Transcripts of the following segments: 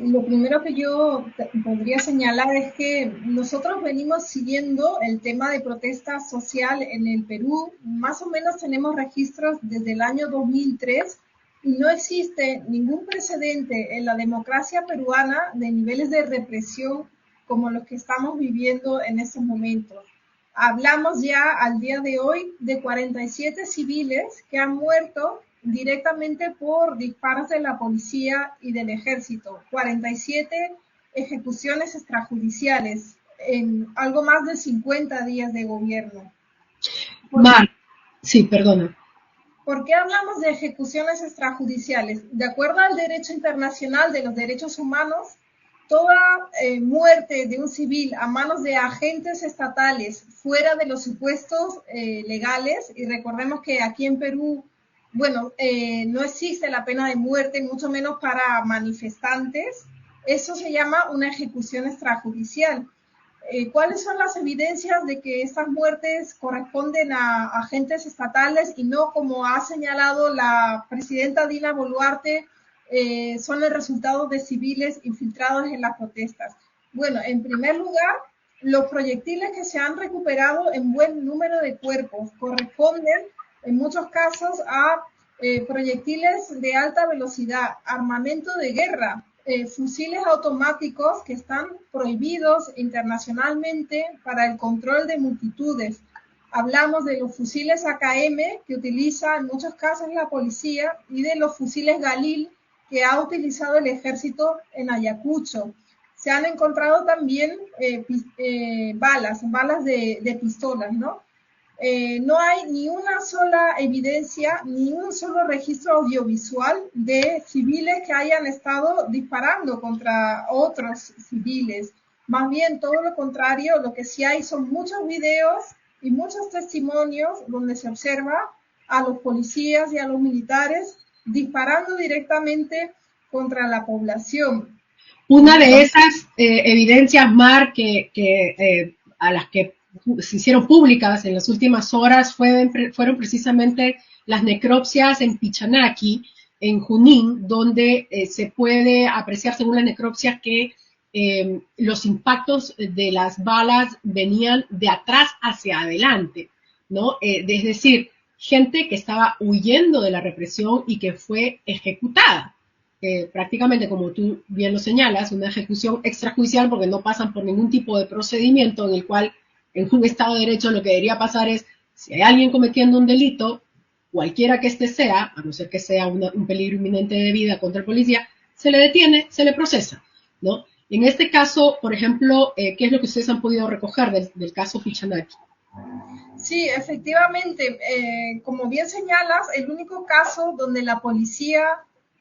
Lo primero que yo podría señalar es que nosotros venimos siguiendo el tema de protesta social en el Perú. Más o menos tenemos registros desde el año 2003 y no existe ningún precedente en la democracia peruana de niveles de represión como los que estamos viviendo en estos momentos. Hablamos ya al día de hoy de 47 civiles que han muerto directamente por disparos de la policía y del ejército. 47 ejecuciones extrajudiciales en algo más de 50 días de gobierno. ¿Por, Mar, sí, perdona. ¿Por qué hablamos de ejecuciones extrajudiciales? De acuerdo al derecho internacional de los derechos humanos, toda muerte de un civil a manos de agentes estatales fuera de los supuestos legales, y recordemos que aquí en Perú, bueno, no existe la pena de muerte, mucho menos para manifestantes, eso se llama una ejecución extrajudicial. ¿Cuáles son las evidencias de que estas muertes corresponden a agentes estatales y no, como ha señalado la presidenta Dina Boluarte, son el resultado de civiles infiltrados en las protestas? Bueno, en primer lugar, los proyectiles que se han recuperado en buen número de cuerpos corresponden en muchos casos a proyectiles de alta velocidad, armamento de guerra, fusiles automáticos que están prohibidos internacionalmente para el control de multitudes. Hablamos de los fusiles AKM que utiliza en muchos casos la policía y de los fusiles Galil que ha utilizado el ejército en Ayacucho. Se han encontrado también balas de pistolas, ¿no? No hay ni una sola evidencia, ni un solo registro audiovisual de civiles que hayan estado disparando contra otros civiles. Más bien, todo lo contrario, lo que sí hay son muchos videos y muchos testimonios donde se observa a los policías y a los militares disparando directamente contra la población. Una de esas evidencias, Mar, a las que se hicieron públicas en las últimas horas fueron precisamente las necropsias en Pichanaki, en Junín, donde se puede apreciar según las necropsias que los impactos de las balas venían de atrás hacia adelante, ¿no? Es decir, gente que estaba huyendo de la represión y que fue ejecutada. Prácticamente, como tú bien lo señalas, una ejecución extrajudicial porque no pasan por ningún tipo de procedimiento en el cual en un Estado de Derecho lo que debería pasar es, si hay alguien cometiendo un delito, cualquiera que este sea, a no ser que sea un peligro inminente de vida contra el policía, se le detiene, se le procesa, ¿no? En este caso, por ejemplo, ¿qué es lo que ustedes han podido recoger del caso Pichanaki? Sí, efectivamente, como bien señalas, el único caso donde la policía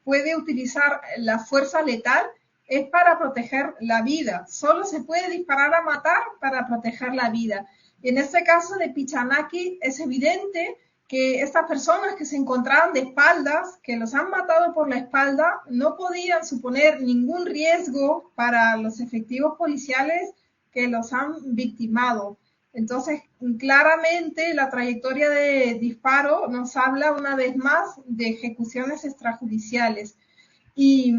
puede utilizar la fuerza letal es para proteger la vida. Solo se puede disparar a matar para proteger la vida. Y en este caso de Pichanaki es evidente que estas personas que se encontraban de espaldas, que los han matado por la espalda, no podían suponer ningún riesgo para los efectivos policiales que los han victimado. Entonces, claramente la trayectoria de disparo nos habla una vez más de ejecuciones extrajudiciales. Y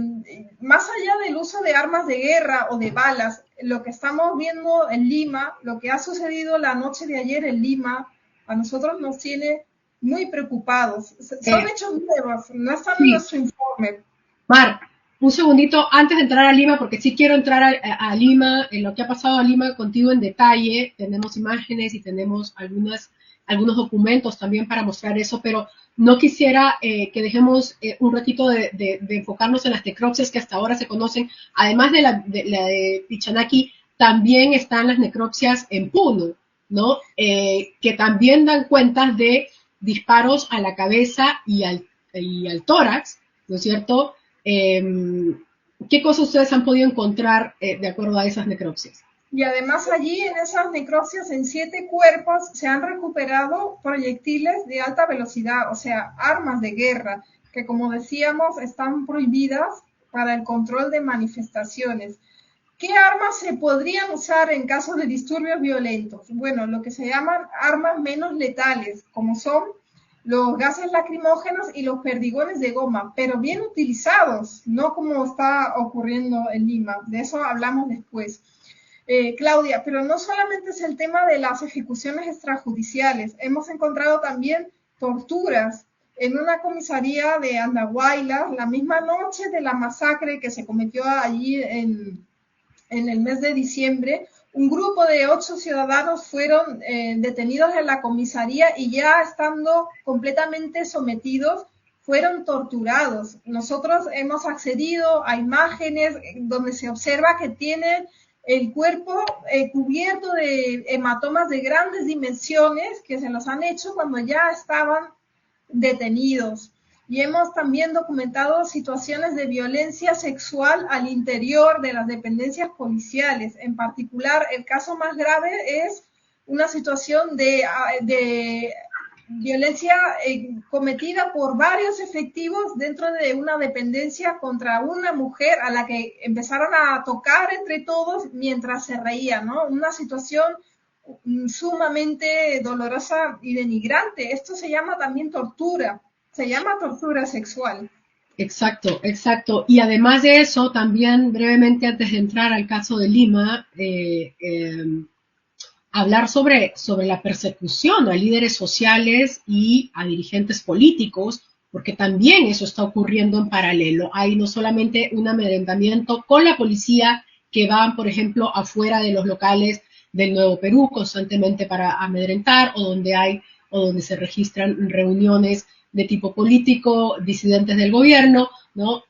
más allá del uso de armas de guerra o de balas, lo que estamos viendo en Lima, lo que ha sucedido la noche de ayer en Lima, a nosotros nos tiene muy preocupados. Son hechos nuevos, no están en Sí, nuestro informe. Mar, un segundito antes de entrar a Lima, porque sí quiero entrar a Lima, en lo que ha pasado a Lima contigo en detalle. Tenemos imágenes y tenemos algunos documentos también para mostrar eso, pero no quisiera que dejemos un ratito de enfocarnos en las necropsias que hasta ahora se conocen. Además de la de Pichanaki, también están las necropsias en Puno, ¿no? Que también dan cuenta de disparos a la cabeza y al tórax, ¿no es cierto? Eh, ¿Qué cosas ustedes han podido encontrar de acuerdo a esas necropsias? Y además allí en esas necropsias en 7 cuerpos se han recuperado proyectiles de alta velocidad, o sea, armas de guerra, que como decíamos están prohibidas para el control de manifestaciones. ¿Qué armas se podrían usar en caso de disturbios violentos? Bueno, lo que se llaman armas menos letales, como son los gases lacrimógenos y los perdigones de goma, pero bien utilizados, no como está ocurriendo en Lima. De eso hablamos después. Claudia, pero no solamente es el tema de las ejecuciones extrajudiciales, hemos encontrado también torturas en una comisaría de Andahuaylas, la misma noche de la masacre que se cometió allí en el mes de diciembre. Un grupo de 8 ciudadanos fueron detenidos en la comisaría y ya estando completamente sometidos, fueron torturados. Nosotros hemos accedido a imágenes donde se observa que tienen el cuerpo cubierto de hematomas de grandes dimensiones que se los han hecho cuando ya estaban detenidos. Y hemos también documentado situaciones de violencia sexual al interior de las dependencias policiales. En particular, el caso más grave es una situación de violencia cometida por varios efectivos dentro de una dependencia contra una mujer a la que empezaron a tocar entre todos mientras se reían, ¿no? Una situación sumamente dolorosa y denigrante. Esto se llama también tortura, se llama tortura sexual. Exacto, exacto. Y además de eso, también brevemente antes de entrar al caso de Lima, hablar sobre la persecución a líderes sociales y a dirigentes políticos, porque también eso está ocurriendo en paralelo. Hay no solamente un amedrentamiento con la policía que van, por ejemplo, afuera de los locales del Nuevo Perú constantemente para amedrentar, o donde se registran reuniones de tipo político, disidentes del gobierno, ¿no?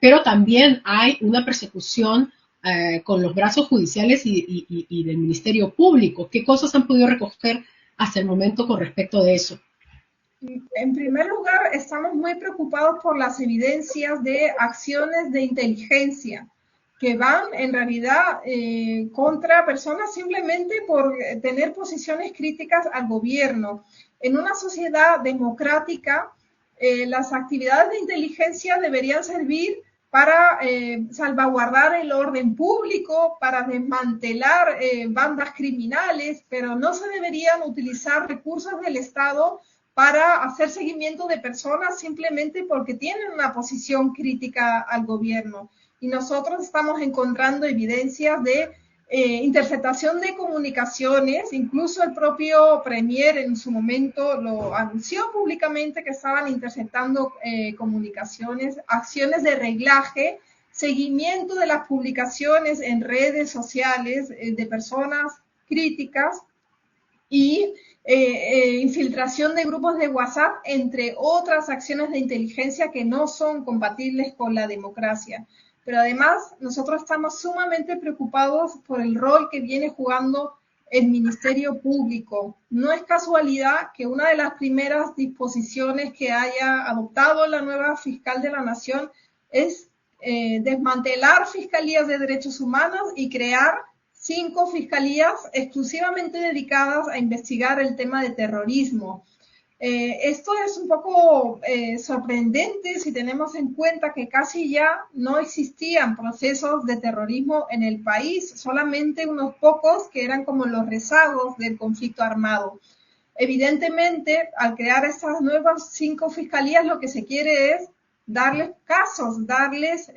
Pero también hay una persecución con los brazos judiciales y del Ministerio Público. ¿Qué cosas han podido recoger hasta el momento con respecto de eso? En primer lugar, estamos muy preocupados por las evidencias de acciones de inteligencia que van en realidad contra personas simplemente por tener posiciones críticas al gobierno. En una sociedad democrática, las actividades de inteligencia deberían servir para salvaguardar el orden público, para desmantelar bandas criminales, pero no se deberían utilizar recursos del Estado para hacer seguimiento de personas simplemente porque tienen una posición crítica al gobierno. Y nosotros estamos encontrando evidencias de interceptación de comunicaciones, incluso el propio Premier en su momento lo anunció públicamente que estaban interceptando comunicaciones, acciones de reglaje, seguimiento de las publicaciones en redes sociales de personas críticas y infiltración de grupos de WhatsApp, entre otras acciones de inteligencia que no son compatibles con la democracia. Pero además, nosotros estamos sumamente preocupados por el rol que viene jugando el Ministerio Público. No es casualidad que una de las primeras disposiciones que haya adoptado la nueva fiscal de la Nación es desmantelar fiscalías de derechos humanos y crear 5 fiscalías exclusivamente dedicadas a investigar el tema de terrorismo. Esto es un poco sorprendente si tenemos en cuenta que casi ya no existían procesos de terrorismo en el país, solamente unos pocos que eran como los rezagos del conflicto armado. Evidentemente, al crear estas nuevas 5 fiscalías, lo que se quiere es darles casos, darles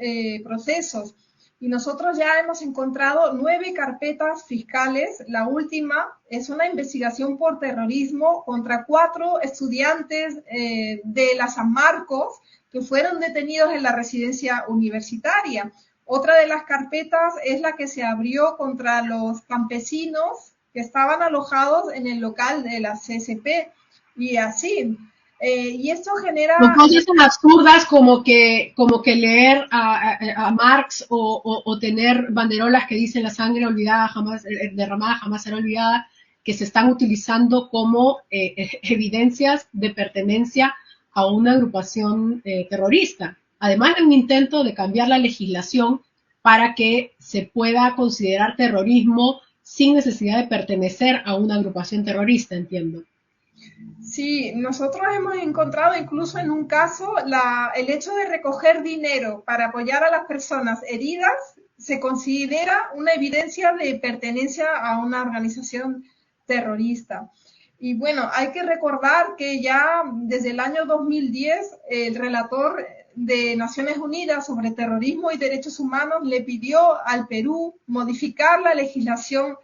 procesos. Y nosotros ya hemos encontrado 9 carpetas fiscales. La última es una investigación por terrorismo contra 4 estudiantes de la San Marcos que fueron detenidos en la residencia universitaria. Otra de las carpetas es la que se abrió contra los campesinos que estaban alojados en el local de la CSP. Y así. Y esto genera... Pues cosas tan absurdas como que leer a Marx o tener banderolas que dicen la sangre olvidada jamás, derramada jamás será olvidada, que se están utilizando como evidencias de pertenencia a una agrupación terrorista. Además de un intento de cambiar la legislación para que se pueda considerar terrorismo sin necesidad de pertenecer a una agrupación terrorista, entiendo. Sí, nosotros hemos encontrado incluso en un caso el hecho de recoger dinero para apoyar a las personas heridas se considera una evidencia de pertenencia a una organización terrorista. Y bueno, hay que recordar que ya desde el año 2010 el relator de Naciones Unidas sobre terrorismo y derechos humanos le pidió al Perú modificar la legislación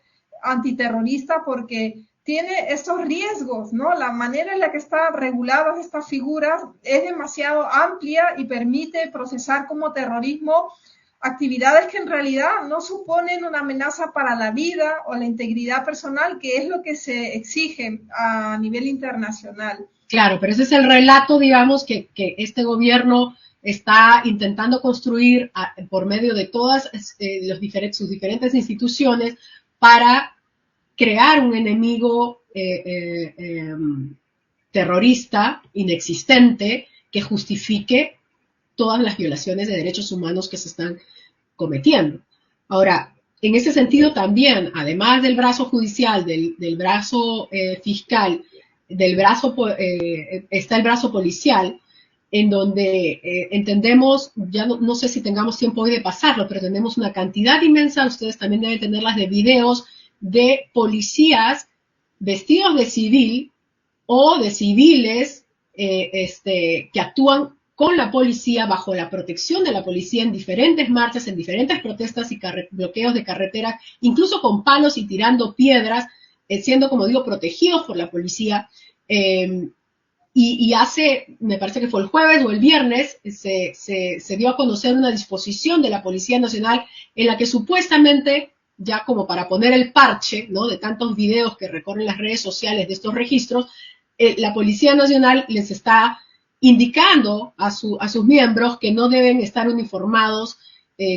antiterrorista porque tiene estos riesgos, ¿no? La manera en la que están reguladas estas figuras es demasiado amplia y permite procesar como terrorismo actividades que en realidad no suponen una amenaza para la vida o la integridad personal, que es lo que se exige a nivel internacional. Claro, pero ese es el relato, digamos, que este gobierno está intentando construir por medio de todas sus diferentes instituciones para crear un enemigo terrorista inexistente que justifique todas las violaciones de derechos humanos que se están cometiendo. Ahora, en ese sentido también, además del brazo judicial, del brazo fiscal, del brazo está el brazo policial, en donde entendemos, ya no sé si tengamos tiempo hoy de pasarlo, pero tenemos una cantidad inmensa, ustedes también deben tenerlas, de videos de policías vestidos de civil o de civiles que actúan con la policía, bajo la protección de la policía en diferentes marchas, en diferentes protestas y bloqueos de carretera, incluso con palos y tirando piedras, siendo, como digo, protegidos por la policía. Y hace, me parece que fue el jueves o el viernes, se dio a conocer una disposición de la Policía Nacional en la que supuestamente, ya como para poner el parche, ¿no?, de tantos videos que recorren las redes sociales de estos registros, la Policía Nacional les está indicando a sus miembros que no deben estar uniformados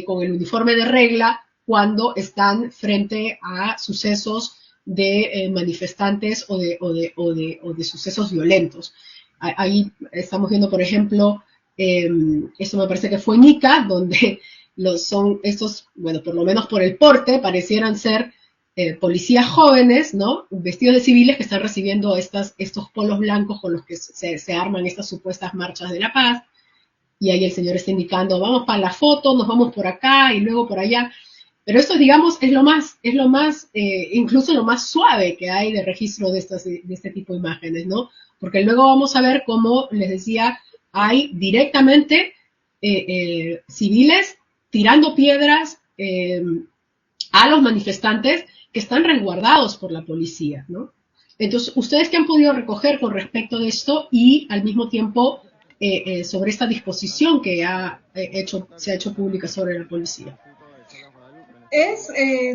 con el uniforme de regla cuando están frente a sucesos de manifestantes o de sucesos violentos. Ahí estamos viendo, por ejemplo, esto me parece que fue en Ica, donde son estos, bueno, por lo menos por el porte, parecieran ser policías jóvenes, ¿no?, vestidos de civiles, que están recibiendo estos polos blancos con los que se arman estas supuestas marchas de la paz. Y ahí el señor está indicando, vamos para la foto, nos vamos por acá y luego por allá. Pero esto, digamos, es lo más, incluso lo más suave que hay de registro de este tipo de imágenes, ¿no? Porque luego vamos a ver cómo, les decía, hay directamente civiles tirando piedras a los manifestantes que están resguardados por la policía, ¿no? Entonces, ¿ustedes qué han podido recoger con respecto de esto y al mismo tiempo sobre esta disposición que se ha hecho pública sobre la policía? Es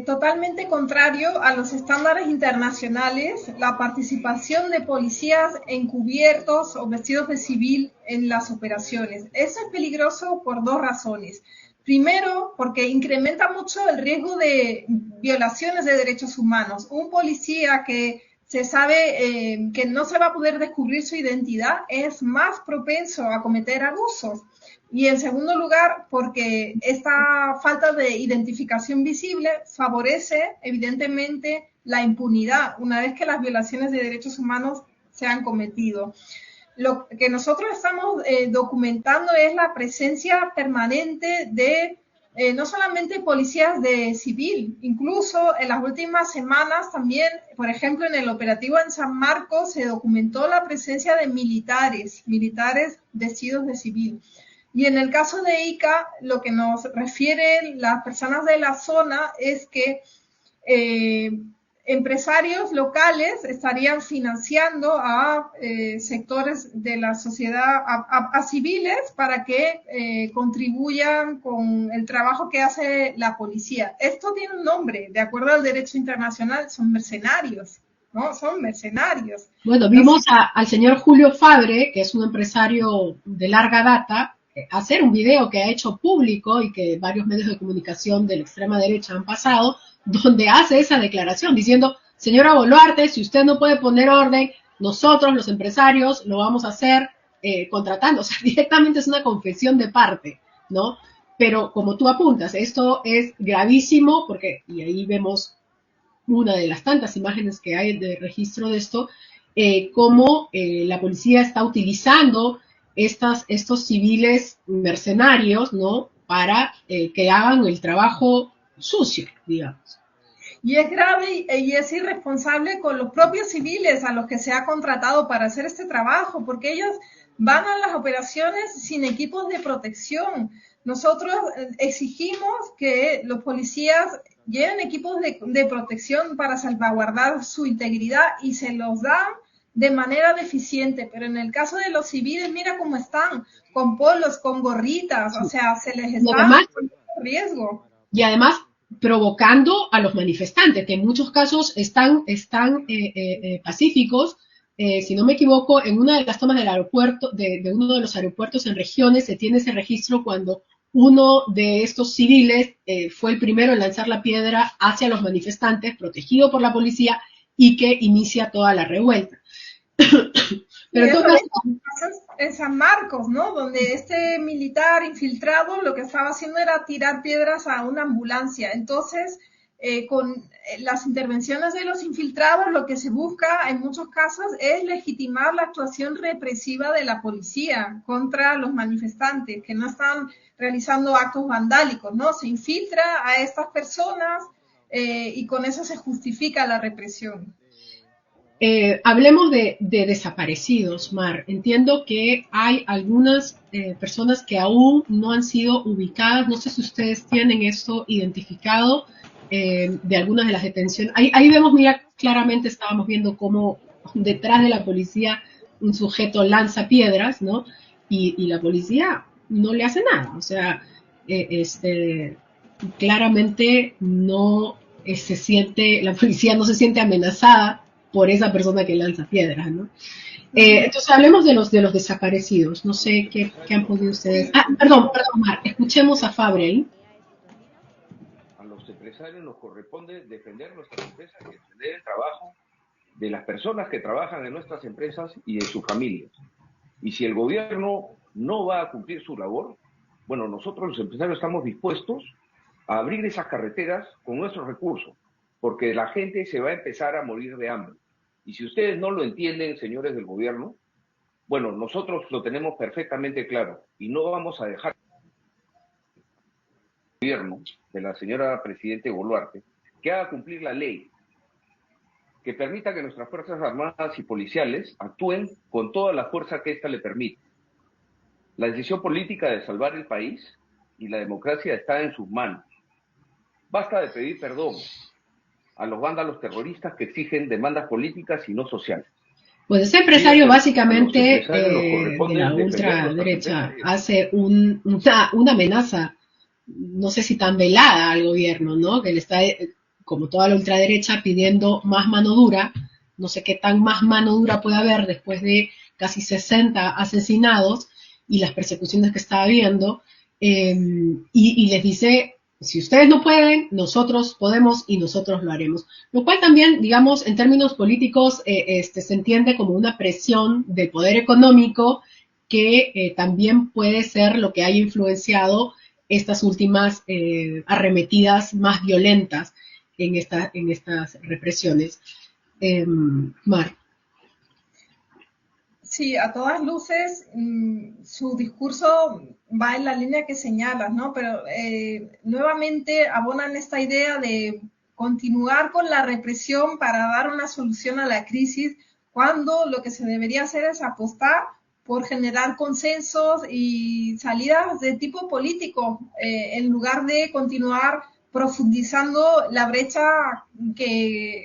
totalmente contrario a los estándares internacionales la participación de policías encubiertos o vestidos de civil en las operaciones. Eso es peligroso por dos razones. Primero, porque incrementa mucho el riesgo de violaciones de derechos humanos. Un policía que se sabe que no se va a poder descubrir su identidad es más propenso a cometer abusos. Y en segundo lugar, porque esta falta de identificación visible favorece evidentemente la impunidad una vez que las violaciones de derechos humanos se han cometido. Lo que nosotros estamos documentando es la presencia permanente de no solamente policías de civil, incluso en las últimas semanas también, por ejemplo, en el operativo en San Marcos se documentó la presencia de militares vestidos de civil. Y en el caso de Ica, lo que nos refieren las personas de la zona es que empresarios locales estarían financiando a sectores de la sociedad, a civiles, para que contribuyan con el trabajo que hace la policía. Esto tiene un nombre, de acuerdo al derecho internacional, son mercenarios, ¿no? Son mercenarios. Bueno, vimos al señor Julio Fabre, que es un empresario de larga data, hacer un video que ha hecho público y que varios medios de comunicación de la extrema derecha han pasado, donde hace esa declaración diciendo, señora Boluarte, si usted no puede poner orden, nosotros los empresarios lo vamos a hacer contratando. O sea, directamente es una confesión de parte, ¿no? Pero como tú apuntas, esto es gravísimo porque, y ahí vemos una de las tantas imágenes que hay de registro de esto, cómo la policía está utilizando estos civiles mercenarios, ¿no?, para que hagan el trabajo sucio, digamos. Y es grave y es irresponsable con los propios civiles a los que se ha contratado para hacer este trabajo, porque ellos van a las operaciones sin equipos de protección. Nosotros exigimos que los policías lleven equipos de protección para salvaguardar su integridad y se los dan de manera deficiente, pero en el caso de los civiles, mira cómo están, con polos, con gorritas, o sea, se les está poniendo en riesgo. Y además provocando a los manifestantes, que en muchos casos están pacíficos. Si no me equivoco, en una de las tomas del aeropuerto, de uno de los aeropuertos en regiones, se tiene ese registro cuando uno de estos civiles fue el primero en lanzar la piedra hacia los manifestantes, protegido por la policía, y que inicia toda la revuelta. Pero entonces, en San Marcos, ¿no? Donde este militar infiltrado lo que estaba haciendo era tirar piedras a una ambulancia. Entonces, con las intervenciones de los infiltrados, lo que se busca en muchos casos es legitimar la actuación represiva de la policía contra los manifestantes que no están realizando actos vandálicos, ¿no? Se infiltra a estas personas y con eso se justifica la represión. Hablemos de desaparecidos, Mar. Entiendo que hay algunas personas que aún no han sido ubicadas. No sé si ustedes tienen esto identificado de algunas de las detenciones. Ahí vemos, mira, claramente estábamos viendo cómo detrás de la policía un sujeto lanza piedras, ¿no? Y la policía no le hace nada. O sea, claramente no se siente, la policía no se siente amenazada por esa persona que lanza piedras, ¿no? Entonces hablemos de los desaparecidos. No sé qué han podido ustedes. Perdón, Mar, escuchemos a Fabre ahí. A los empresarios nos corresponde defender nuestras empresas y defender el trabajo de las personas que trabajan en nuestras empresas y de sus familias. Y si el gobierno no va a cumplir su labor, bueno, nosotros los empresarios estamos dispuestos a abrir esas carreteras con nuestros recursos, porque la gente se va a empezar a morir de hambre. Y si ustedes no lo entienden, señores del gobierno, bueno, nosotros lo tenemos perfectamente claro y no vamos a dejar el gobierno de la señora Presidente Boluarte que haga cumplir la ley, que permita que nuestras Fuerzas Armadas y policiales actúen con toda la fuerza que ésta le permite. La decisión política de salvar el país y la democracia está en sus manos. Basta de pedir perdón a los vándalos terroristas que exigen demandas políticas y no sociales. Pues ese empresario básicamente de la ultraderecha hace una amenaza, no sé si tan velada al gobierno, ¿no? Que le está, como toda la ultraderecha, pidiendo más mano dura. No sé qué tan más mano dura puede haber después de casi 60 asesinados y las persecuciones que está habiendo. Y les dice, si ustedes no pueden, nosotros podemos y nosotros lo haremos. Lo cual también, digamos, en términos políticos, se entiende como una presión del poder económico que también puede ser lo que haya influenciado estas últimas arremetidas más violentas en estas represiones. Mar. Sí, a todas luces su discurso va en la línea que señalas, ¿no? Pero nuevamente abonan esta idea de continuar con la represión para dar una solución a la crisis, cuando lo que se debería hacer es apostar por generar consensos y salidas de tipo político, en lugar de continuar profundizando la brecha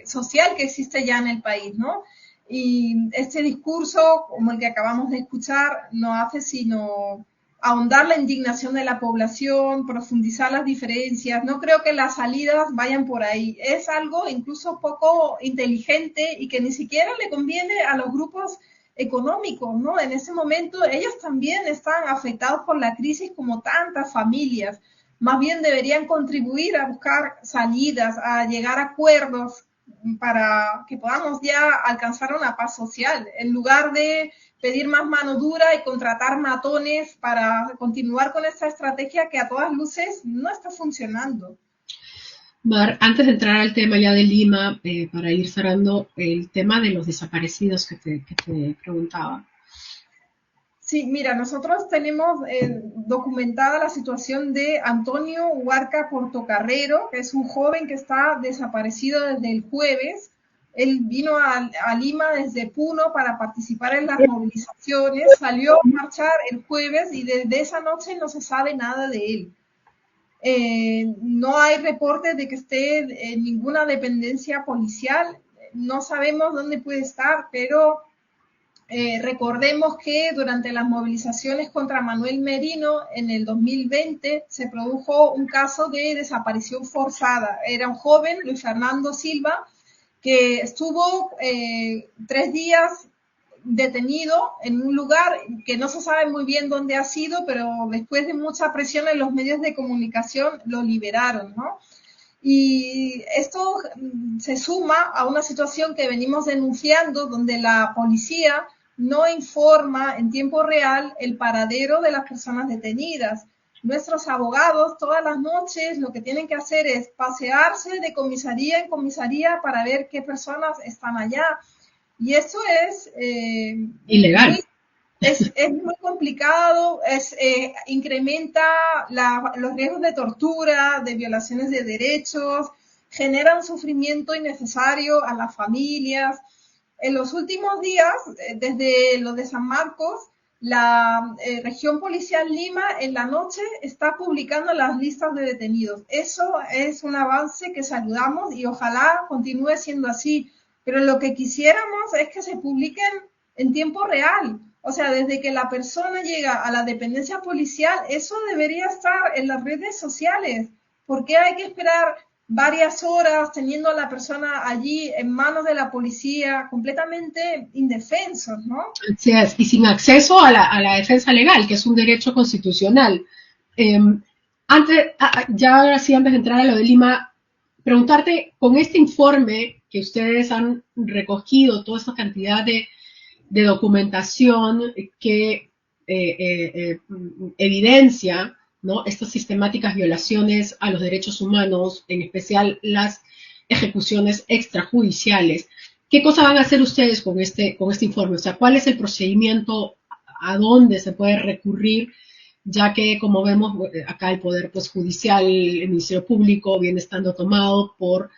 social que existe ya en el país, ¿no? Y este discurso, como el que acabamos de escuchar, no hace sino ahondar la indignación de la población, profundizar las diferencias. No creo que las salidas vayan por ahí. Es algo incluso poco inteligente y que ni siquiera le conviene a los grupos económicos, ¿no? En ese momento ellos también están afectados por la crisis como tantas familias. Más bien deberían contribuir a buscar salidas, a llegar a acuerdos para que podamos ya alcanzar una paz social, en lugar de pedir más mano dura y contratar matones para continuar con esta estrategia que a todas luces no está funcionando. Mar, antes de entrar al tema ya de Lima, para ir cerrando el tema de los desaparecidos que te preguntaba. Sí, mira, nosotros tenemos documentada la situación de Antonio Huarca Portocarrero, que es un joven que está desaparecido desde el jueves. Él vino a Lima desde Puno para participar en las movilizaciones, salió a marchar el jueves y desde esa noche no se sabe nada de él. No hay reportes de que esté en ninguna dependencia policial, no sabemos dónde puede estar, pero recordemos que durante las movilizaciones contra Manuel Merino en el 2020 se produjo un caso de desaparición forzada. Era un joven, Luis Fernando Silva, que estuvo 3 días detenido en un lugar que no se sabe muy bien dónde ha sido, pero después de mucha presión en los medios de comunicación lo liberaron, ¿no? Y esto se suma a una situación que venimos denunciando, donde la policía no informa en tiempo real el paradero de las personas detenidas. Nuestros abogados todas las noches lo que tienen que hacer es pasearse de comisaría en comisaría para ver qué personas están allá. Y eso es Ilegal. es muy complicado, incrementa los riesgos de tortura, de violaciones de derechos, genera un sufrimiento innecesario a las familias. En los últimos días, desde lo de San Marcos, la región policial Lima en la noche está publicando las listas de detenidos. Eso es un avance que saludamos y ojalá continúe siendo así. Pero lo que quisiéramos es que se publiquen en tiempo real. O sea, desde que la persona llega a la dependencia policial, eso debería estar en las redes sociales. ¿Por qué hay que esperar varias horas teniendo a la persona allí en manos de la policía, completamente indefensos, ¿no? Así es, y sin acceso a la defensa legal, que es un derecho constitucional. Eh, ya ahora sí, antes de entrar a lo de Lima, preguntarte, con este informe que ustedes han recogido, toda esta cantidad de documentación que evidencia, ¿no?, estas sistemáticas violaciones a los derechos humanos, en especial las ejecuciones extrajudiciales. ¿Qué cosa van a hacer ustedes con este informe? O sea, ¿cuál es el procedimiento? ¿A dónde se puede recurrir? Ya que, como vemos, acá el Poder pues, Judicial, el Ministerio Público, viene estando tomado por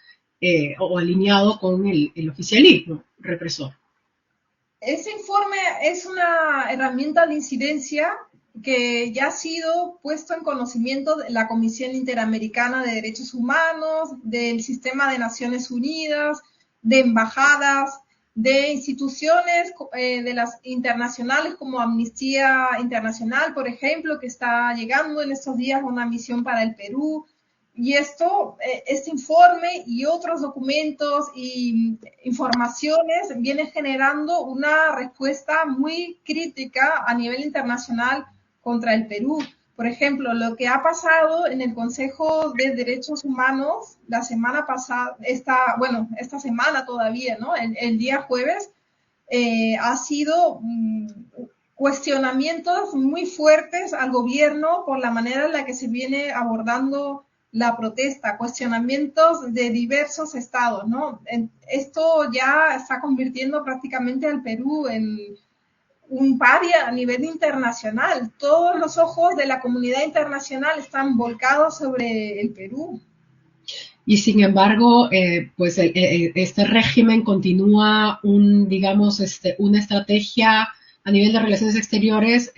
o alineado con el oficialismo represor. Ese informe es una herramienta de incidencia que ya ha sido puesto en conocimiento de la Comisión Interamericana de Derechos Humanos, del Sistema de Naciones Unidas, de embajadas, de instituciones de las internacionales como Amnistía Internacional, por ejemplo, que está llegando en estos días una misión para el Perú. Y este informe y otros documentos y informaciones vienen generando una respuesta muy crítica a nivel internacional contra el Perú. Por ejemplo, lo que ha pasado en el Consejo de Derechos Humanos la semana pasada, esta semana todavía, ¿no? El día jueves, ha sido cuestionamientos muy fuertes al gobierno por la manera en la que se viene abordando la protesta, cuestionamientos de diversos estados, ¿no? Esto ya está convirtiendo prácticamente al Perú en un paria a nivel internacional. Todos los ojos de la comunidad internacional están volcados sobre el Perú. Y sin embargo, pues este régimen continúa una estrategia a nivel de relaciones exteriores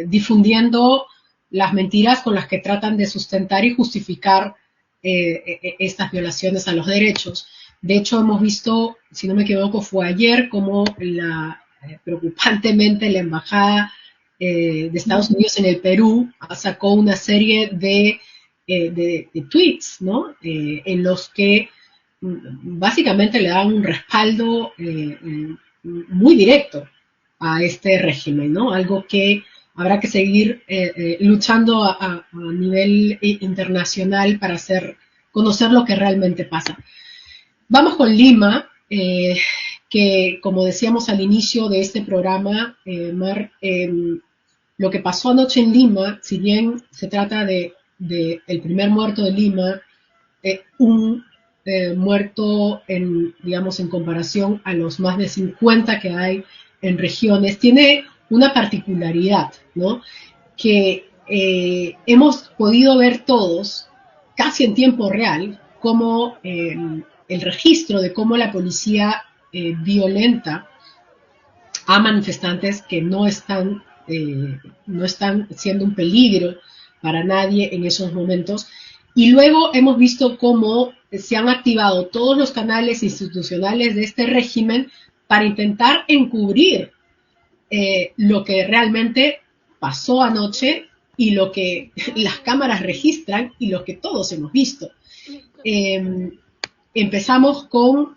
difundiendo las mentiras con las que tratan de sustentar y justificar estas violaciones a los derechos. De hecho, hemos visto, si no me equivoco, fue ayer, como preocupantemente la Embajada de Estados Unidos en el Perú sacó una serie de tweets, ¿no? En los que básicamente le dan un respaldo muy directo a este régimen, ¿no? Algo que habrá que seguir luchando a nivel internacional para conocer lo que realmente pasa. Vamos con Lima, que como decíamos al inicio de este programa, Mar, lo que pasó anoche en Lima, si bien se trata de el primer muerto de Lima, un muerto en comparación a los más de 50 que hay en regiones, tiene una particularidad, ¿no? Que hemos podido ver todos, casi en tiempo real, cómo el registro de cómo la policía violenta a manifestantes que no están siendo un peligro para nadie en esos momentos. Y luego hemos visto cómo se han activado todos los canales institucionales de este régimen para intentar encubrir lo que realmente pasó anoche y lo que las cámaras registran y lo que todos hemos visto. Empezamos con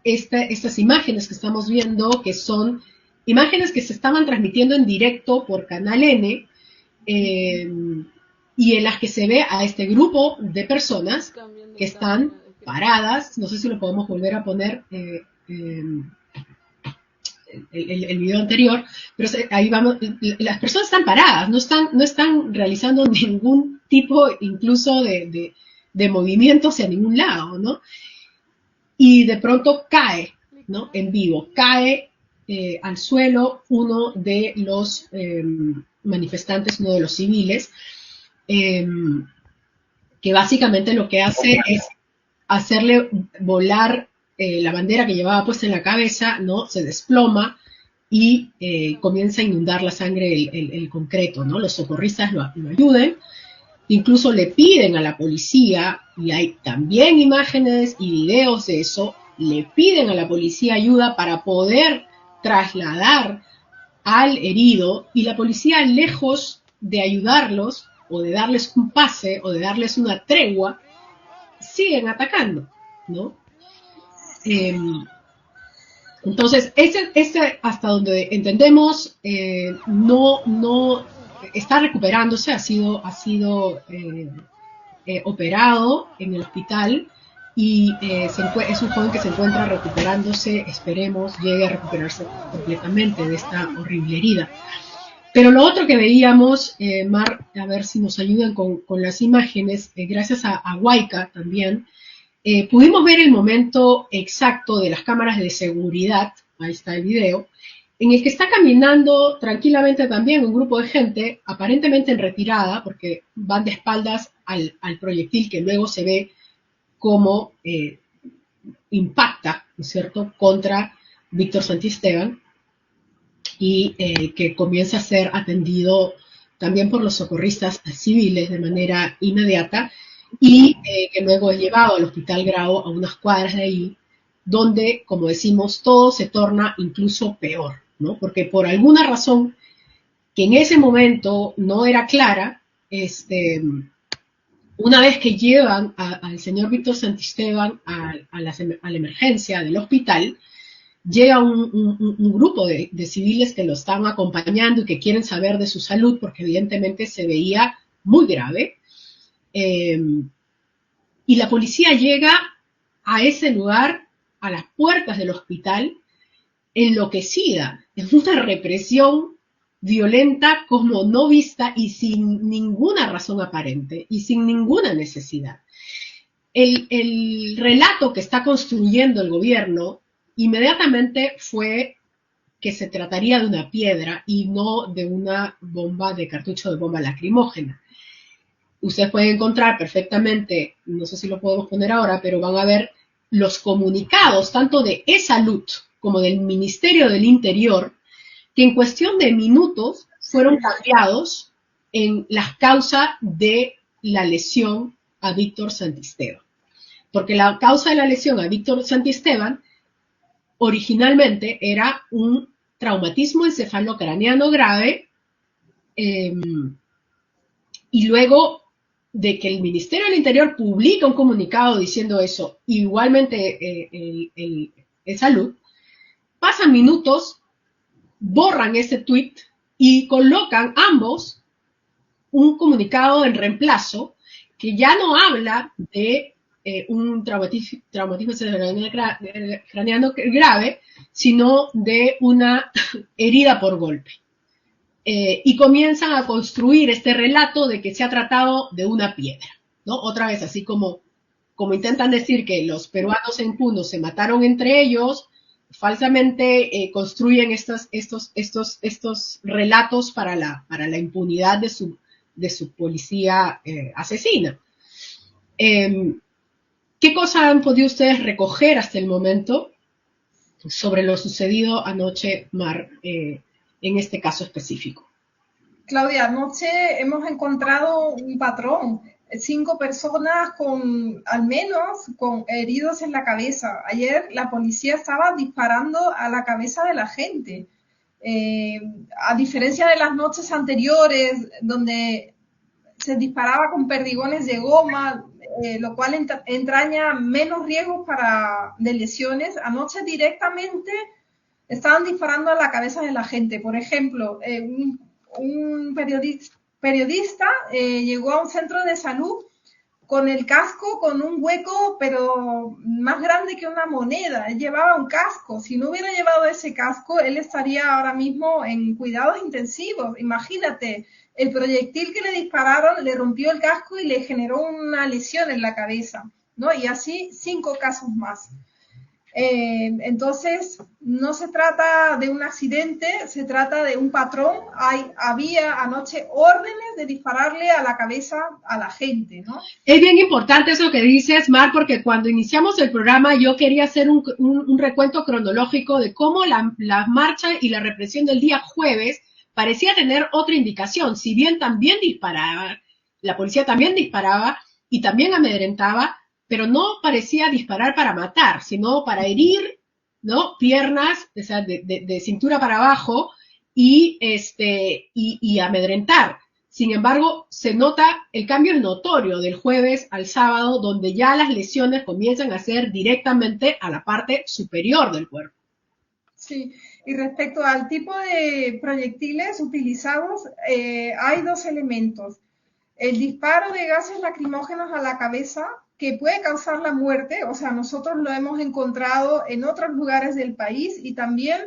estas imágenes que estamos viendo, que son imágenes que se estaban transmitiendo en directo por Canal N, y en las que se ve a este grupo de personas que están paradas. No sé si lo podemos volver a poner, el video anterior, pero ahí vamos, las personas están paradas, no están realizando ningún tipo incluso de movimiento hacia ningún lado, ¿no? Y de pronto cae, ¿no? En vivo, cae al suelo uno de los manifestantes, uno de los civiles, que básicamente lo que hace es hacerle volar la bandera que llevaba puesta en la cabeza, ¿no? Se desploma y comienza a inundar la sangre el concreto, ¿no? Los socorristas lo ayudan, incluso le piden a la policía, y hay también imágenes y videos de eso, le piden a la policía ayuda para poder trasladar al herido, y la policía, lejos de ayudarlos, o de darles un pase, o de darles una tregua, siguen atacando, ¿no? Entonces, ese hasta donde entendemos, no está recuperándose, ha sido operado en el hospital, y es un joven que se encuentra recuperándose, esperemos llegue a recuperarse completamente de esta horrible herida. Pero lo otro que veíamos, Mar, a ver si nos ayudan con las imágenes, gracias a Huayca también, pudimos ver el momento exacto de las cámaras de seguridad, ahí está el video, en el que está caminando tranquilamente también un grupo de gente, aparentemente en retirada, porque van de espaldas al proyectil que luego se ve cómo impacta, ¿no es cierto?, contra Víctor Santisteban, y que comienza a ser atendido también por los socorristas civiles de manera inmediata, y que luego es llevado al Hospital Grau, a unas cuadras de ahí, donde, como decimos, todo se torna incluso peor, ¿no? Porque por alguna razón que en ese momento no era clara, una vez que llevan al señor Víctor Santisteban a la emergencia del hospital, llega un grupo de civiles que lo están acompañando y que quieren saber de su salud, porque evidentemente se veía muy grave. Y la policía llega a ese lugar, a las puertas del hospital, enloquecida, en una represión violenta como no vista y sin ninguna razón aparente y sin ninguna necesidad. El relato que está construyendo el gobierno inmediatamente fue que se trataría de una piedra y no de una bomba de cartucho de bomba lacrimógena. Ustedes pueden encontrar perfectamente, no sé si lo podemos poner ahora, pero van a ver los comunicados tanto de E-Salud como del Ministerio del Interior, que en cuestión de minutos fueron cambiados en las causas de la lesión a Víctor Santisteban. Porque la causa de la lesión a Víctor Santisteban originalmente era un traumatismo encefalocraneano grave, y luego de que el Ministerio del Interior publica un comunicado diciendo eso, igualmente el Salud, pasan minutos, borran ese tweet y colocan ambos un comunicado en reemplazo que ya no habla de un traumatismo craneano grave, sino de una herida por golpe. Y comienzan a construir este relato de que se ha tratado de una piedra, ¿no? Otra vez, así como intentan decir que los peruanos en Puno se mataron entre ellos, falsamente construyen estos relatos para la impunidad de su policía asesina. ¿Qué cosa han podido ustedes recoger hasta el momento sobre lo sucedido anoche, Mar, en este caso específico? Claudia, anoche hemos encontrado un patrón. 5 personas al menos con heridos en la cabeza. Ayer la policía estaba disparando a la cabeza de la gente. A diferencia de las noches anteriores, donde se disparaba con perdigones de goma, lo cual entraña menos riesgos de lesiones, anoche directamente estaban disparando a la cabeza de la gente. Por ejemplo, un periodista llegó a un centro de salud con el casco, con un hueco, pero más grande que una moneda. Él llevaba un casco. Si no hubiera llevado ese casco, él estaría ahora mismo en cuidados intensivos. Imagínate, el proyectil que le dispararon le rompió el casco y le generó una lesión en la cabeza, ¿no? Y así 5 casos más. Entonces, no se trata de un accidente, se trata de un patrón. Había anoche órdenes de dispararle a la cabeza a la gente, ¿no? Es bien importante eso que dices, Mar, porque cuando iniciamos el programa yo quería hacer un recuento cronológico de cómo la marcha y la represión del día jueves parecía tener otra indicación. Si bien también disparaba, la policía también disparaba y también amedrentaba, pero no parecía disparar para matar, sino para herir, ¿no? Piernas, o sea, de cintura para abajo y amedrentar. Sin embargo, el cambio es notorio del jueves al sábado, donde ya las lesiones comienzan a ser directamente a la parte superior del cuerpo. Sí, y respecto al tipo de proyectiles utilizados, hay 2 elementos. El disparo de gases lacrimógenos a la cabeza, que puede causar la muerte, o sea, nosotros lo hemos encontrado en otros lugares del país y también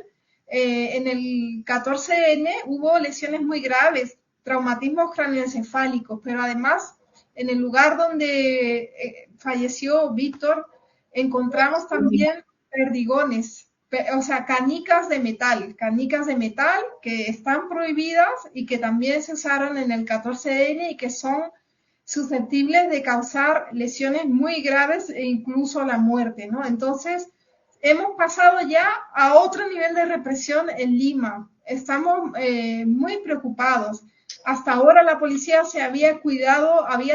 en el 14N hubo lesiones muy graves, traumatismos craneoencefálicos, pero además en el lugar donde falleció Víctor encontramos también perdigones, o sea, canicas de metal que están prohibidas y que también se usaron en el 14N y que son susceptibles de causar lesiones muy graves e incluso la muerte, ¿no? Entonces, hemos pasado ya a otro nivel de represión en Lima. Estamos muy preocupados. Hasta ahora la policía se había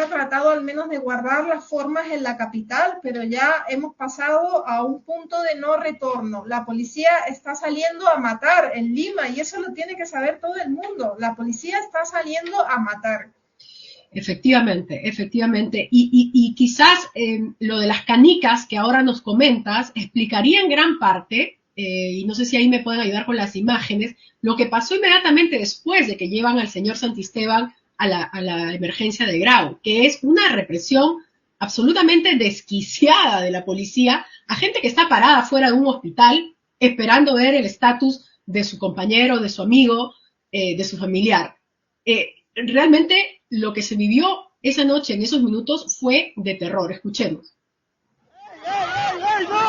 tratado al menos de guardar las formas en la capital, pero ya hemos pasado a un punto de no retorno. La policía está saliendo a matar en Lima y eso lo tiene que saber todo el mundo. La policía está saliendo a matar. Efectivamente. Y quizás lo de las canicas que ahora nos comentas explicaría en gran parte, y no sé si ahí me pueden ayudar con las imágenes, lo que pasó inmediatamente después de que llevan al señor Santisteban a la emergencia de Grau, que es una represión absolutamente desquiciada de la policía a gente que está parada fuera de un hospital esperando ver el estatus de su compañero, de su amigo, de su familiar. Realmente lo que se vivió esa noche, en esos minutos, fue de terror. Escuchemos. ¡Ey, no!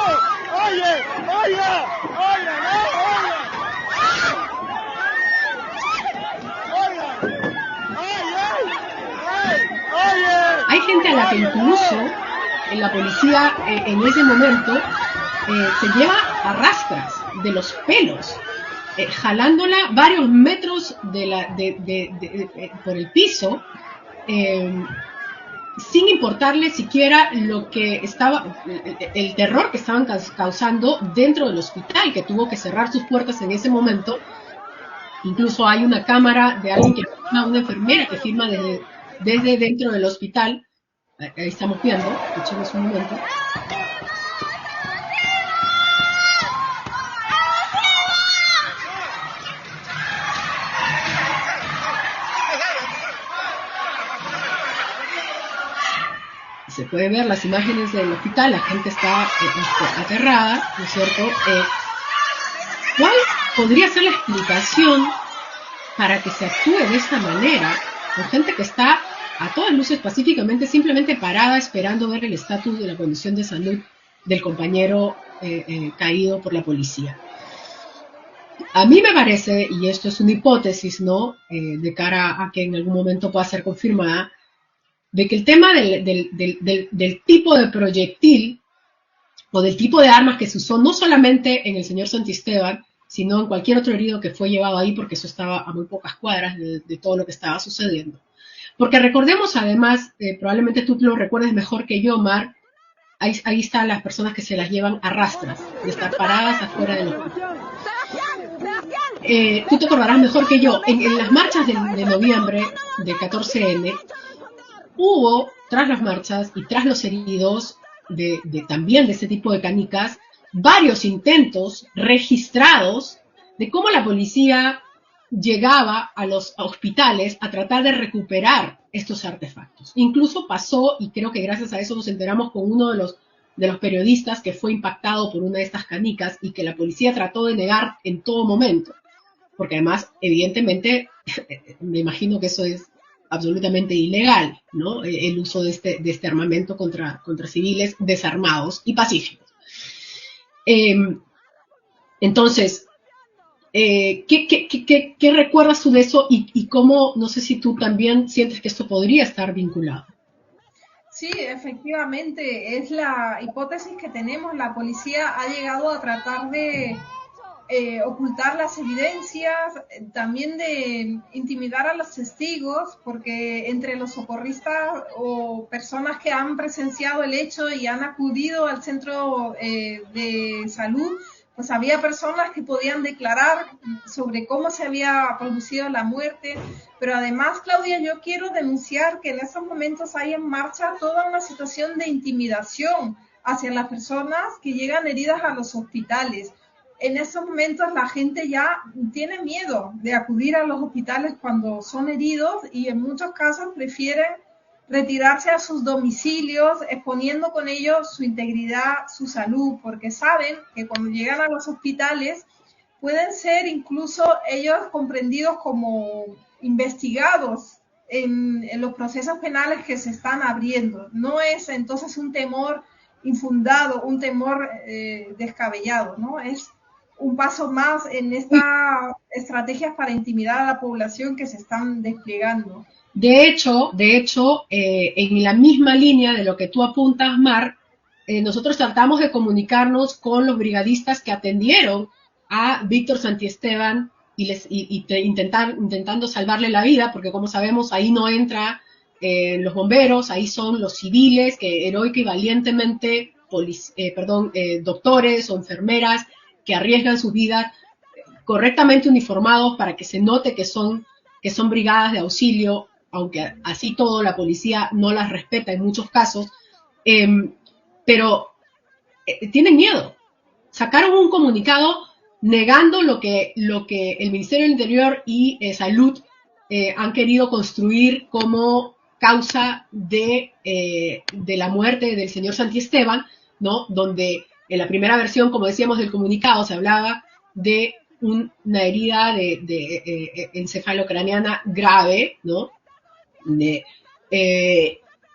¡Oye! Hay gente a la que incluso en la policía en ese momento se lleva a rastras de los pelos, jalándola varios metros por el piso, sin importarle siquiera el terror que estaban causando dentro del hospital, que tuvo que cerrar sus puertas en ese momento. Incluso hay una cámara de alguien que firma, una enfermera que firma desde dentro del hospital. Ahí estamos viendo, escuchemos un momento. Se puede ver las imágenes del hospital, la gente está aterrada, ¿no es cierto? ¿Cuál podría ser la explicación para que se actúe de esta manera con gente que está a todas luces pacíficamente simplemente parada esperando ver el estatus de la condición de salud del compañero caído por la policía. A mí me parece, y esto es una hipótesis, ¿no? De cara a que en algún momento pueda ser confirmada, de que el tema del tipo de proyectil o del tipo de armas que se usó no solamente en el señor Santisteban, sino en cualquier otro herido que fue llevado ahí, porque eso estaba a muy pocas cuadras de todo lo que estaba sucediendo. Porque recordemos además, probablemente tú lo recuerdes mejor que yo, Mar, ahí están las personas que se las llevan a rastras, de estar paradas afuera de los... tú te acordarás mejor que yo, en las marchas de noviembre del 14N, hubo, tras las marchas y tras los heridos, también de ese tipo de canicas, varios intentos registrados de cómo la policía llegaba a los hospitales a tratar de recuperar estos artefactos. Incluso pasó, y creo que gracias a eso nos enteramos con uno de los periodistas que fue impactado por una de estas canicas y que la policía trató de negar en todo momento. Porque además, evidentemente, me imagino que eso es absolutamente ilegal, ¿no? El uso de este armamento contra civiles desarmados y pacíficos. Entonces, ¿qué recuerdas tú de eso y cómo, no sé si tú también sientes que esto podría estar vinculado? Sí, efectivamente, es la hipótesis que tenemos. La policía ha llegado a tratar de ocultar las evidencias, también de intimidar a los testigos, porque entre los socorristas o personas que han presenciado el hecho y han acudido al centro de salud, pues había personas que podían declarar sobre cómo se había producido la muerte, pero además, Claudia, yo quiero denunciar que en estos momentos hay en marcha toda una situación de intimidación hacia las personas que llegan heridas a los hospitales. En estos momentos la gente ya tiene miedo de acudir a los hospitales cuando son heridos y en muchos casos prefieren retirarse a sus domicilios, exponiendo con ello su integridad, su salud, porque saben que cuando llegan a los hospitales pueden ser incluso ellos comprendidos como investigados en los procesos penales que se están abriendo. No es entonces un temor infundado, un temor descabellado, ¿no? Es un paso más en estas estrategias para intimidar a la población que se están desplegando. De hecho, en la misma línea de lo que tú apuntas, Mar, nosotros tratamos de comunicarnos con los brigadistas que atendieron a Víctor Santisteban intentando salvarle la vida, porque como sabemos, ahí no entra los bomberos, ahí son los civiles que heroica y valientemente, doctores o enfermeras que arriesgan su vida correctamente uniformados para que se note que son brigadas de auxilio, aunque así todo la policía no las respeta en muchos casos, pero tienen miedo. Sacaron un comunicado negando lo que el Ministerio del Interior y Salud han querido construir como causa de la muerte del señor Santisteban, ¿no? Donde en la primera versión, como decíamos, del comunicado se hablaba de una herida de encefalocraneana grave, ¿no?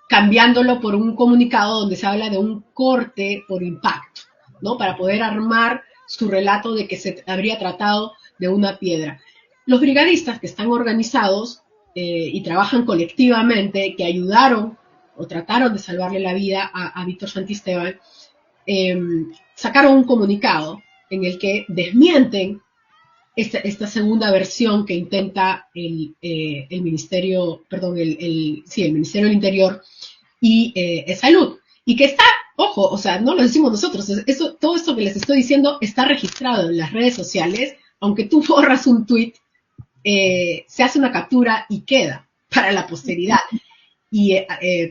Cambiándolo por un comunicado donde se habla de un corte por impacto, ¿no? Para poder armar su relato de que se habría tratado de una piedra. Los brigadistas que están organizados y trabajan colectivamente, que ayudaron o trataron de salvarle la vida a Víctor Santisteban, sacaron un comunicado en el que desmienten esta segunda versión que intenta el Ministerio, perdón, el Ministerio del Interior y Salud. Y que está, ojo, o sea, no lo decimos nosotros, todo esto que les estoy diciendo está registrado en las redes sociales, aunque tú borras un tuit, se hace una captura y queda para la posteridad. Y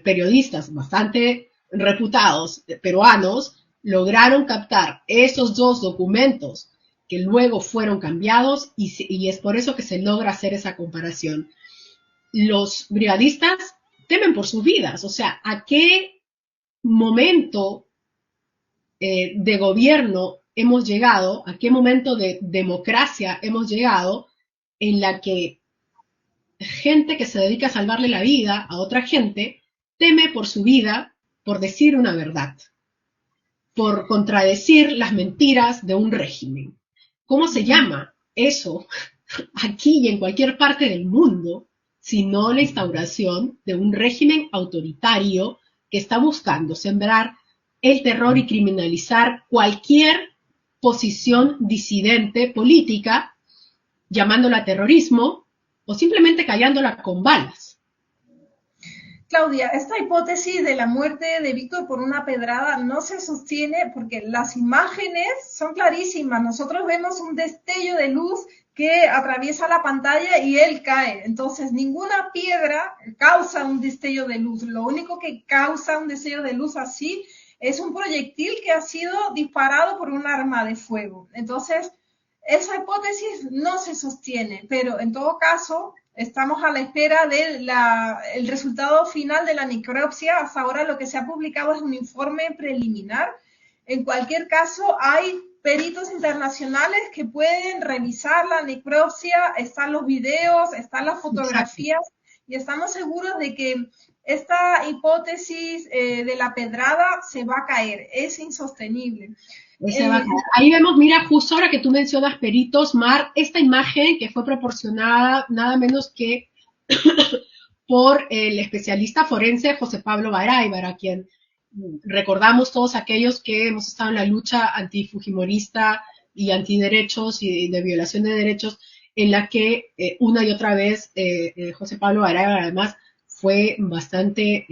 periodistas bastante reputados, peruanos, lograron captar esos dos documentos que luego fueron cambiados y es por eso que se logra hacer esa comparación. Los brigadistas temen por sus vidas, o sea, ¿a qué momento de gobierno hemos llegado, a qué momento de democracia hemos llegado en la que gente que se dedica a salvarle la vida a otra gente teme por su vida por decir una verdad? por contradecir las mentiras de un régimen. ¿Cómo se llama eso aquí y en cualquier parte del mundo, sino la instauración de un régimen autoritario que está buscando sembrar el terror y criminalizar cualquier posición disidente política, llamándola terrorismo o simplemente callándola con balas? Claudia, esta hipótesis de la muerte de Víctor por una pedrada no se sostiene porque las imágenes son clarísimas. Nosotros vemos un destello de luz que atraviesa la pantalla y él cae. Entonces, ninguna piedra causa un destello de luz. Lo único que causa un destello de luz así es un proyectil que ha sido disparado por un arma de fuego. Entonces, esa hipótesis no se sostiene, pero en todo caso estamos a la espera del resultado final de la necropsia. Hasta ahora lo que se ha publicado es un informe preliminar. En cualquier caso, hay peritos internacionales que pueden revisar la necropsia, están los videos, están las fotografías, y estamos seguros de que esta hipótesis de la pedrada se va a caer, es insostenible. Ahí vemos, mira, justo ahora que tú mencionas peritos, Mar, esta imagen que fue proporcionada nada menos que por el especialista forense José Pablo Baraybar, a quien recordamos todos aquellos que hemos estado en la lucha antifujimorista y antiderechos y de violación de derechos, en la que una y otra vez José Pablo Baraybar además fue bastante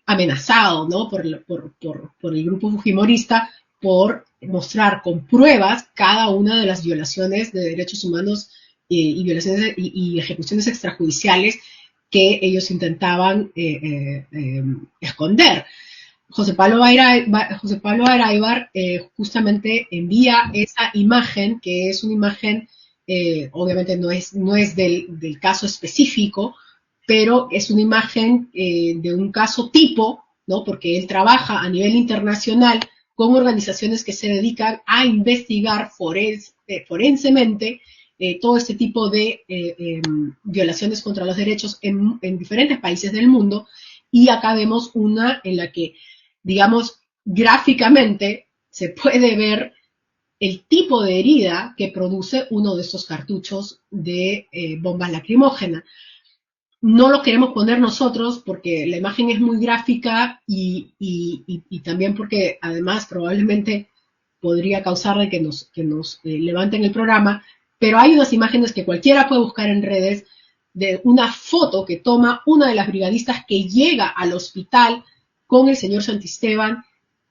amenazado, ¿no? por el grupo fujimorista por mostrar con pruebas cada una de las violaciones de derechos humanos y violaciones y ejecuciones extrajudiciales que ellos intentaban esconder. José Pablo Baraybar justamente envía esa imagen, que es una imagen, obviamente no es del caso específico, pero es una imagen de un caso tipo, ¿no? Porque él trabaja a nivel internacional con organizaciones que se dedican a investigar forensemente todo este tipo de violaciones contra los derechos en diferentes países del mundo, y acá vemos una en la que, digamos, gráficamente se puede ver el tipo de herida que produce uno de estos cartuchos de bombas lacrimógenas. No lo queremos poner nosotros porque la imagen es muy gráfica y también porque además probablemente podría causar que nos levanten el programa, pero hay unas imágenes que cualquiera puede buscar en redes de una foto que toma una de las brigadistas que llega al hospital con el señor Santisteban,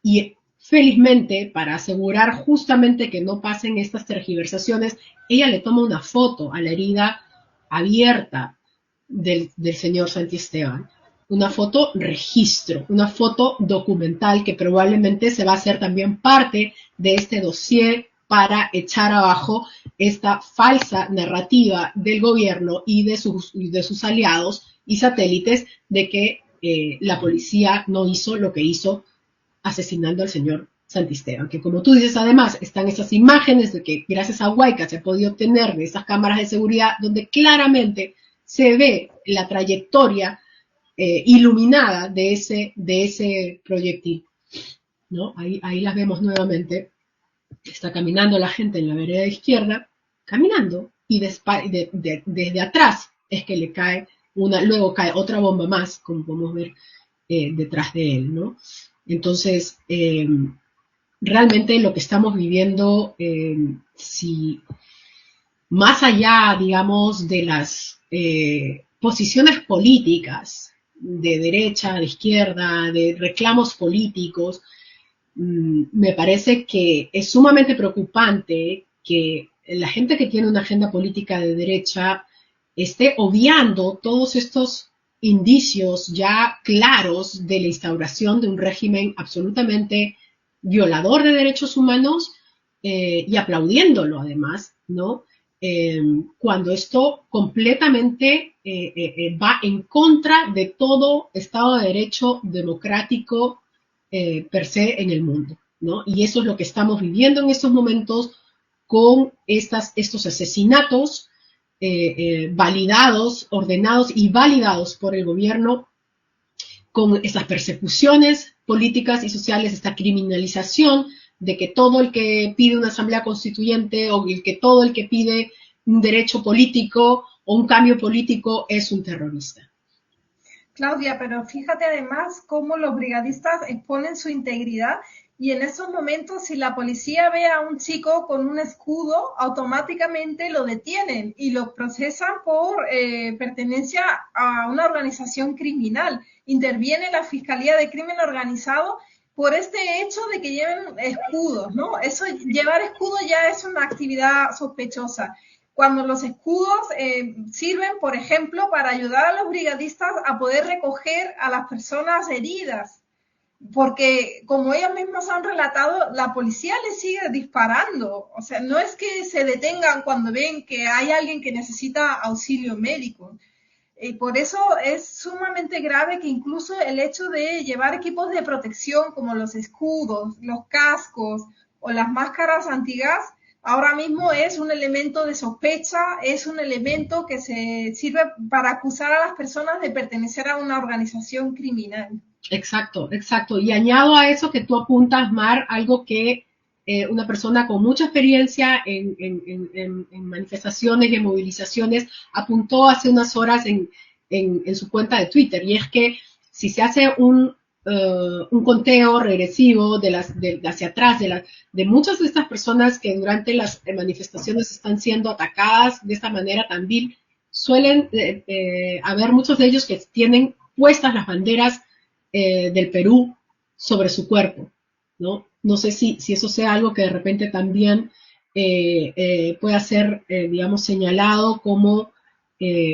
y felizmente, para asegurar justamente que no pasen estas tergiversaciones, ella le toma una foto a la herida abierta del señor Santisteban. Una foto registro, una foto documental que probablemente se va a hacer también parte de este dossier para echar abajo esta falsa narrativa del gobierno y de sus aliados y satélites de que la policía no hizo lo que hizo asesinando al señor Santisteban, que como tú dices, además están esas imágenes de que gracias a Huayca se ha podido obtener de esas cámaras de seguridad donde claramente se ve la trayectoria iluminada de ese proyectil, ¿no? Ahí las vemos nuevamente. Está caminando la gente en la vereda izquierda, caminando, y desde atrás es que le cae luego cae otra bomba más, como podemos ver detrás de él, ¿no? Entonces, realmente lo que estamos viviendo, si más allá, digamos, de las posiciones políticas de derecha, de izquierda, de reclamos políticos, me parece que es sumamente preocupante que la gente que tiene una agenda política de derecha esté obviando todos estos indicios ya claros de la instauración de un régimen absolutamente violador de derechos humanos y aplaudiéndolo además, ¿no? Cuando esto completamente va en contra de todo Estado de Derecho democrático per se en el mundo, ¿no? Y eso es lo que estamos viviendo en estos momentos con estos asesinatos validados, ordenados y validados por el gobierno con esas persecuciones políticas y sociales, esta criminalización de que todo el que pide una asamblea constituyente o todo el que pide un derecho político o un cambio político es un terrorista. Claudia, pero fíjate además cómo los brigadistas exponen su integridad y en esos momentos si la policía ve a un chico con un escudo, automáticamente lo detienen y lo procesan por pertenencia a una organización criminal. Interviene la Fiscalía de Crimen Organizado por este hecho de que lleven escudos, ¿no? Eso, llevar escudo ya es una actividad sospechosa. Cuando los escudos sirven, por ejemplo, para ayudar a los brigadistas a poder recoger a las personas heridas, porque como ellos mismos han relatado, la policía les sigue disparando, o sea, no es que se detengan cuando ven que hay alguien que necesita auxilio médico. Y por eso es sumamente grave que incluso el hecho de llevar equipos de protección como los escudos, los cascos o las máscaras antigas, ahora mismo es un elemento de sospecha, es un elemento que se sirve para acusar a las personas de pertenecer a una organización criminal. Exacto, exacto. Y añado a eso que tú apuntas, Mar, algo que una persona con mucha experiencia en manifestaciones y en movilizaciones apuntó hace unas horas en su cuenta de Twitter, y es que si se hace un conteo regresivo hacia atrás de muchas de estas personas que durante las manifestaciones están siendo atacadas de esta manera tan vil, suelen haber muchos de ellos que tienen puestas las banderas del Perú sobre su cuerpo, ¿no? No sé si eso sea algo que de repente también pueda ser, digamos, señalado como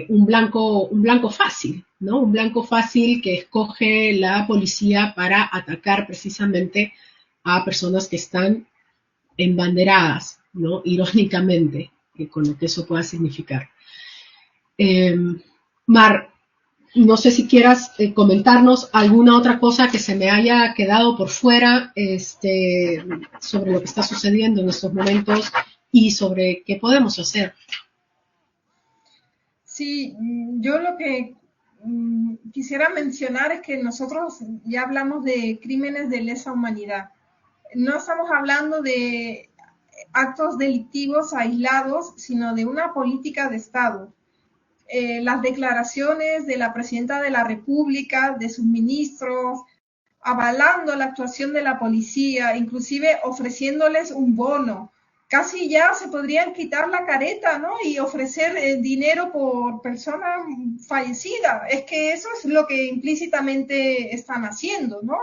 un blanco fácil, ¿no? Un blanco fácil que escoge la policía para atacar precisamente a personas que están embanderadas, ¿no? Irónicamente, con lo que eso pueda significar. Mar, no sé si quieras comentarnos alguna otra cosa que se me haya quedado por fuera sobre lo que está sucediendo en estos momentos y sobre qué podemos hacer. Sí, yo lo que quisiera mencionar es que nosotros ya hablamos de crímenes de lesa humanidad. No estamos hablando de actos delictivos aislados, sino de una política de Estado. Las declaraciones de la presidenta de la República, de sus ministros, avalando la actuación de la policía, inclusive ofreciéndoles un bono. Casi ya se podrían quitar la careta, ¿no? Y ofrecer dinero por persona fallecida. Es que eso es lo que implícitamente están haciendo, ¿no?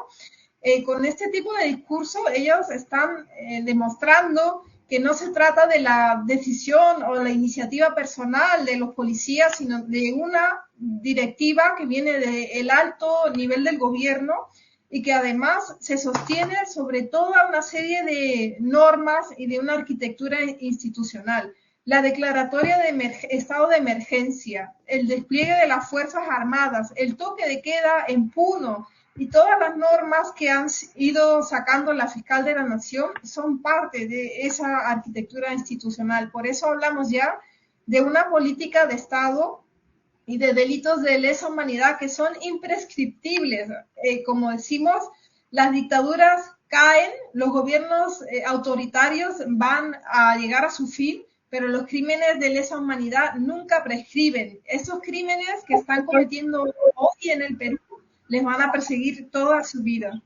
Con este tipo de discurso ellos están demostrando que no se trata de la decisión o la iniciativa personal de los policías, sino de una directiva que viene del alto nivel del gobierno y que además se sostiene sobre toda una serie de normas y de una arquitectura institucional. La declaratoria de estado de emergencia, el despliegue de las Fuerzas Armadas, el toque de queda en Puno, y todas las normas que han ido sacando la fiscal de la Nación son parte de esa arquitectura institucional. Por eso hablamos ya de una política de Estado y de delitos de lesa humanidad que son imprescriptibles. Como decimos, las dictaduras caen, los gobiernos autoritarios van a llegar a su fin, pero los crímenes de lesa humanidad nunca prescriben. Esos crímenes que están cometiendo hoy en el Perú les van a perseguir toda su vida.